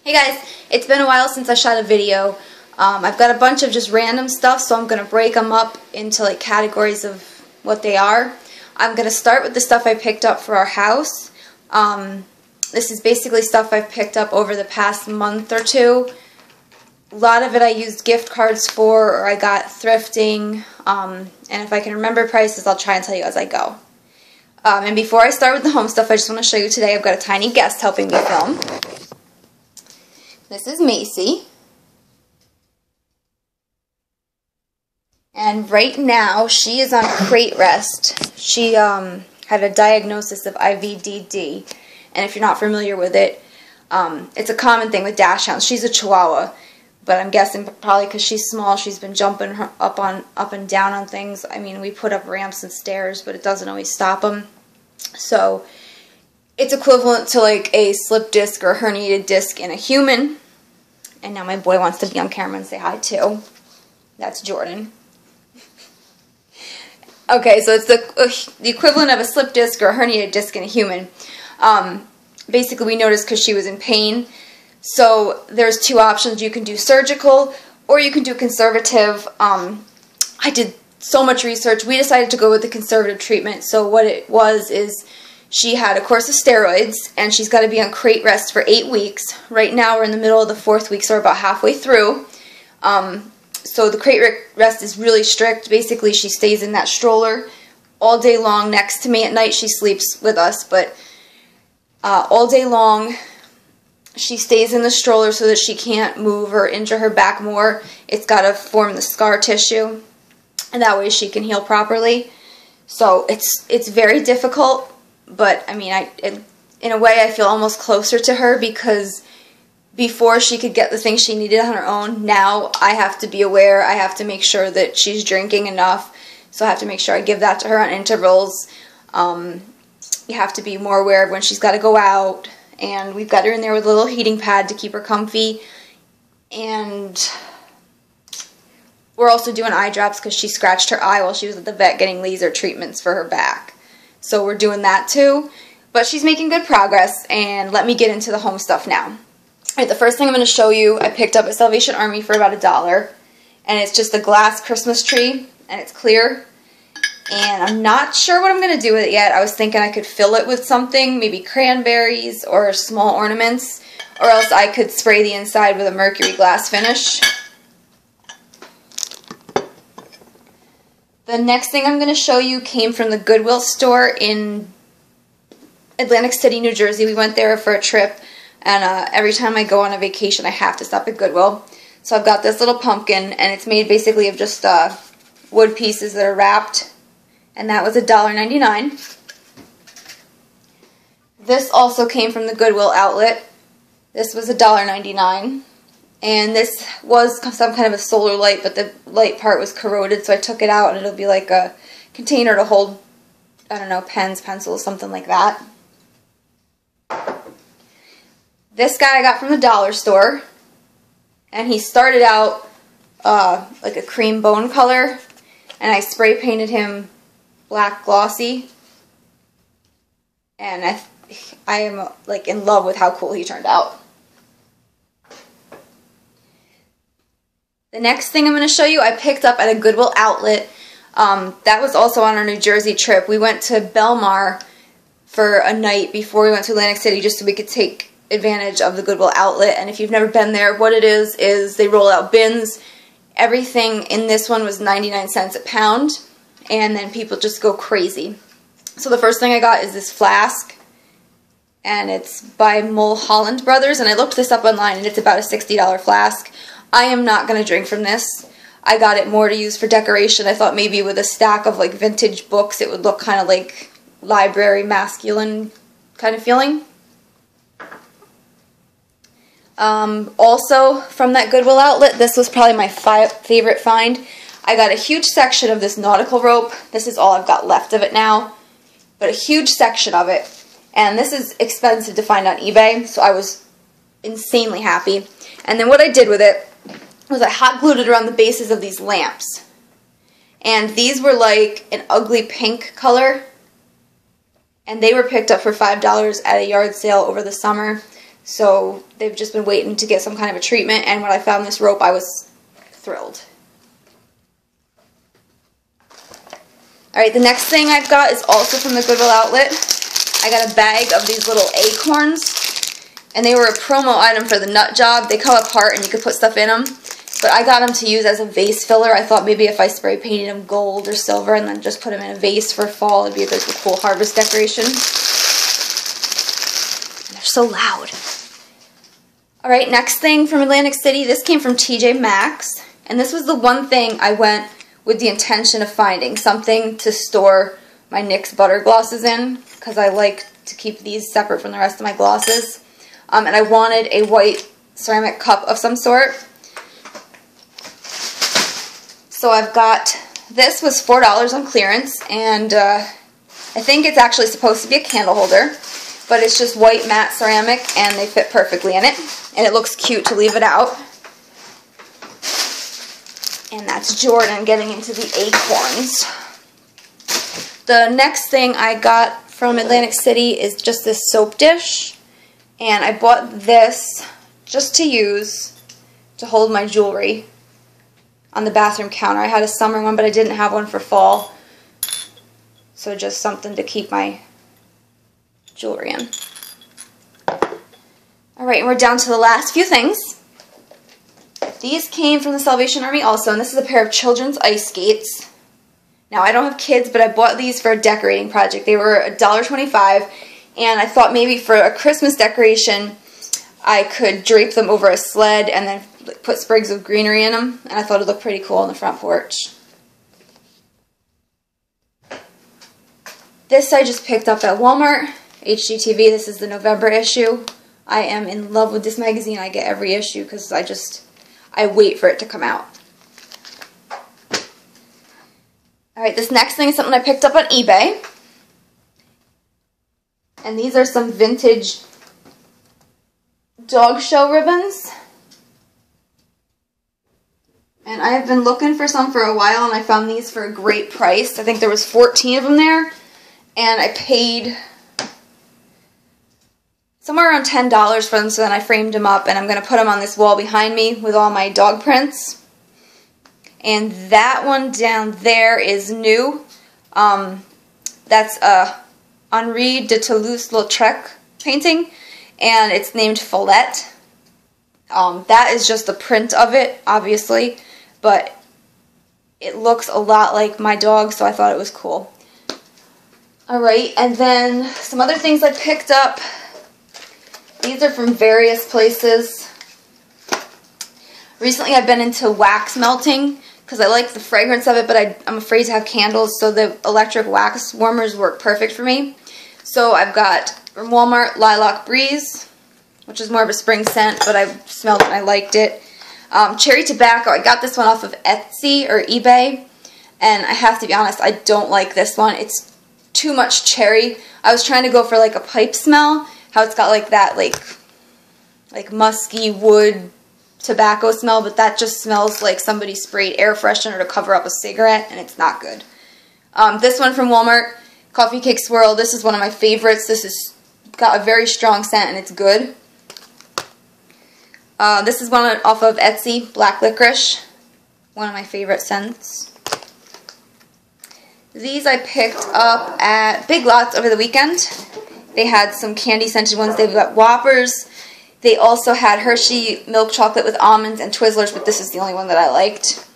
Hey guys, it's been a while since I shot a video. I've got a bunch of just random stuff, so I'm going to break them up into like categories of what they are. I'm going to start with the stuff I picked up for our house. This is basically stuff I've picked up over the past month or two. A lot of it I used gift cards for, or I got thrifting, and if I can remember prices, I'll try and tell you as I go. And before I start with the home stuff, I just want to show you today I've got a tiny guest helping me film. This is Macy. And right now, she is on crate rest. She had a diagnosis of IVDD. And if you're not familiar with it, it's a common thing with dachshunds. She's a Chihuahua. But I'm guessing probably because she's small, she's been jumping up and down on things. I mean, we put up ramps and stairs, but it doesn't always stop them. So it's equivalent to like a slip disc or a herniated disc in a human. And now my boy wants to be on camera and say hi too. That's Jordan. Okay, so it's the equivalent of a slip disc or a herniated disc in a human. Basically, we noticed because she was in pain. So there's two options. You can do surgical or you can do conservative. I did so much research. We decided to go with the conservative treatment. So what it was is she had a course of steroids and she's got to be on crate rest for 8 weeks. Right now we're in the middle of the 4th week, so we're about halfway through. So the crate rest is really strict. Basically, she stays in that stroller all day long next to me. At night she sleeps with us, but all day long she stays in the stroller so that she can't move or injure her back more. It's got to form the scar tissue, and that way she can heal properly. So it's very difficult, but I mean, in a way I feel almost closer to her because before she could get the things she needed on her own, now I have to be aware. I have to make sure that she's drinking enough, so I have to make sure I give that to her on intervals. You have to be more aware of when she's got to go out, and we've got her in there with a little heating pad to keep her comfy, and we're also doing eye drops because she scratched her eye while she was at the vet getting laser treatments for her back. So we're doing that too, but she's making good progress, and let me get into the home stuff now. Alright, the first thing I'm going to show you, I picked up at Salvation Army for about $1, and it's just a glass Christmas tree, and it's clear, and I'm not sure what I'm going to do with it yet. I was thinking I could fill it with something, maybe cranberries or small ornaments, or else I could spray the inside with a mercury glass finish. The next thing I'm going to show you came from the Goodwill store in Atlantic City, New Jersey. We went there for a trip, and every time I go on a vacation I have to stop at Goodwill. So I've got this little pumpkin, and it's made basically of just wood pieces that are wrapped, and that was $1.99. This also came from the Goodwill outlet. This was $1.99. And this was some kind of a solar light, but the light part was corroded, so I took it out, and it'll be like a container to hold, I don't know, pens, pencils, something like that. This guy I got from the dollar store, and he started out like a cream bone color, and I spray painted him black glossy, and I am like in love with how cool he turned out. The next thing I'm going to show you I picked up at a Goodwill outlet. That was also on our New Jersey trip. We went to Belmar for a night before we went to Atlantic City just so we could take advantage of the Goodwill outlet. And if you've never been there, what it is they roll out bins. Everything in this one was 99 cents a pound, and then people just go crazy. So the first thing I got is this flask, and it's by Mulholland Brothers, and I looked this up online, and it's about a $60 flask. I am not going to drink from this. I got it more to use for decoration. I thought maybe with a stack of like vintage books it would look kind of like library masculine kind of feeling. Also from that Goodwill outlet, this was probably my favorite find. I got a huge section of this nautical rope. This is all I've got left of it now, but a huge section of it. And this is expensive to find on eBay, so I was insanely happy. And then what I did with it was I hot glued it around the bases of these lamps. And these were like an ugly pink color. And they were picked up for $5 at a yard sale over the summer. So they've just been waiting to get some kind of a treatment, and when I found this rope, I was thrilled. Alright, the next thing I've got is also from the Goodwill outlet. I got a bag of these little acorns, and they were a promo item for the nut job. They come apart and you could put stuff in them, but I got them to use as a vase filler. I thought maybe if I spray painted them gold or silver and then just put them in a vase for fall, it'd be like a cool harvest decoration. They're so loud. Alright, next thing from Atlantic City. This came from TJ Maxx, and this was the one thing I went with the intention of finding, something to store my NYX butter glosses in, because I like to keep these separate from the rest of my glosses. And I wanted a white ceramic cup of some sort. So I've got, this was $4 on clearance, and I think it's actually supposed to be a candle holder, but it's just white matte ceramic, and they fit perfectly in it, and it looks cute to leave it out. And that's Jordan getting into the acorns. The next thing I got from Atlantic City is just this soap dish, and I bought this just to use to hold my jewelry on the bathroom counter. I had a summer one, but I didn't have one for fall, so just something to keep my jewelry in. Alright, and we're down to the last few things. These came from the Salvation Army also, and this is a pair of children's ice skates. Now, I don't have kids, but I bought these for a decorating project. They were $1.25, and I thought maybe for a Christmas decoration, I could drape them over a sled and then put sprigs of greenery in them, and I thought it looked pretty cool on the front porch. This I just picked up at Walmart, HGTV. This is the November issue. I am in love with this magazine. I get every issue because I wait for it to come out. Alright, this next thing is something I picked up on eBay. And these are some vintage dog show ribbons. And I have been looking for some for a while, and I found these for a great price. I think there was 14 of them there, and I paid somewhere around $10 for them, so then I framed them up, and I'm going to put them on this wall behind me with all my dog prints. And that one down there is new. That's a Henri de Toulouse-Lautrec painting, and it's named Follette. That is just the print of it, obviously, but it looks a lot like my dog, so I thought it was cool. Alright, and then some other things I picked up. These are from various places. Recently I've been into wax melting because I like the fragrance of it, but I'm afraid to have candles, so the electric wax warmers work perfect for me. So I've got from Walmart Lilac Breeze, which is more of a spring scent, but I smelled it and I liked it. Cherry Tobacco, I got this one off of Etsy or eBay, and I have to be honest, I don't like this one. It's too much cherry. I was trying to go for like a pipe smell, how it's got like that like musky wood tobacco smell, but that just smells like somebody sprayed air freshener to cover up a cigarette, and it's not good. This one from Walmart, Coffee Cake Swirl, this is one of my favorites. This has got a very strong scent, and it's good. This is one off of Etsy, Black Licorice, one of my favorite scents. These I picked up at Big Lots over the weekend. They had some candy scented ones. They've got Whoppers. They also had Hershey milk chocolate with almonds and Twizzlers, but this is the only one that I liked.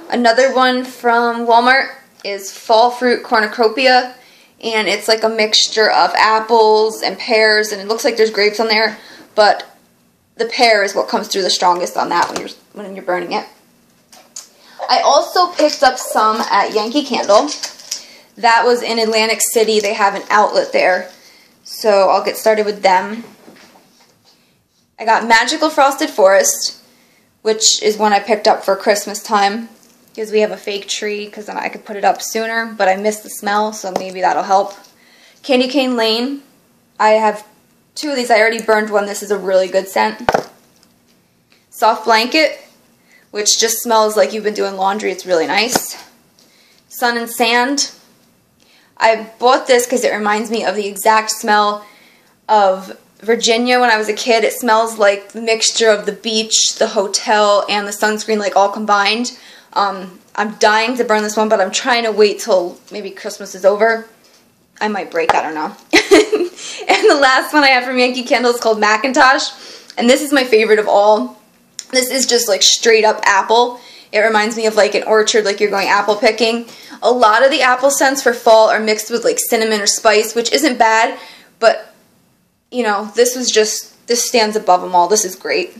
Another one from Walmart is Fall Fruit Cornucopia, and it's like a mixture of apples and pears, and it looks like there's grapes on there, but the pear is what comes through the strongest on that when you're burning it. I also picked up some at Yankee Candle. That was in Atlantic City. They have an outlet there, so I'll get started with them. I got Magical Frosted Forest, which is one I picked up for Christmas time because we have a fake tree, because then I could put it up sooner, but I missed the smell, so maybe that'll help. Candy Cane Lane. I have two of these. I already burned one. This is a really good scent. Soft Blanket, which just smells like you've been doing laundry. It's really nice. Sun and Sand. I bought this because it reminds me of the exact smell of Virginia when I was a kid. It smells like the mixture of the beach, the hotel, and the sunscreen like all combined. I'm dying to burn this one, but I'm trying to wait till maybe Christmas is over. I might break, I don't know. And the last one I have from Yankee Candle is called Macintosh, and this is my favorite of all. This is just like straight up apple. It reminds me of like an orchard, like you're going apple picking. A lot of the apple scents for fall are mixed with like cinnamon or spice, which isn't bad, but you know, this stands above them all. This is great.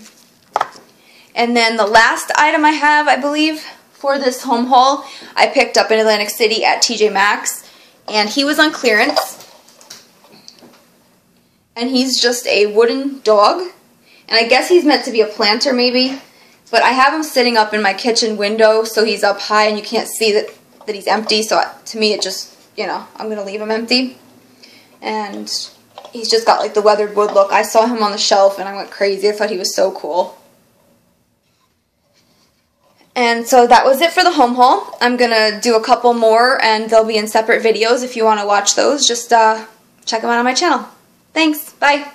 And then the last item I have, I believe, for this home haul, I picked up in Atlantic City at TJ Maxx, and he was on clearance. And he's just a wooden dog, and I guess he's meant to be a planter maybe, but I have him sitting up in my kitchen window, so he's up high and you can't see that he's empty, so to me it just, you know, I'm going to leave him empty. And he's just got like the weathered wood look. I saw him on the shelf and I went crazy. I thought he was so cool. And so that was it for the home haul. I'm going to do a couple more and they'll be in separate videos. If you want to watch those, just check them out on my channel. Thanks. Bye.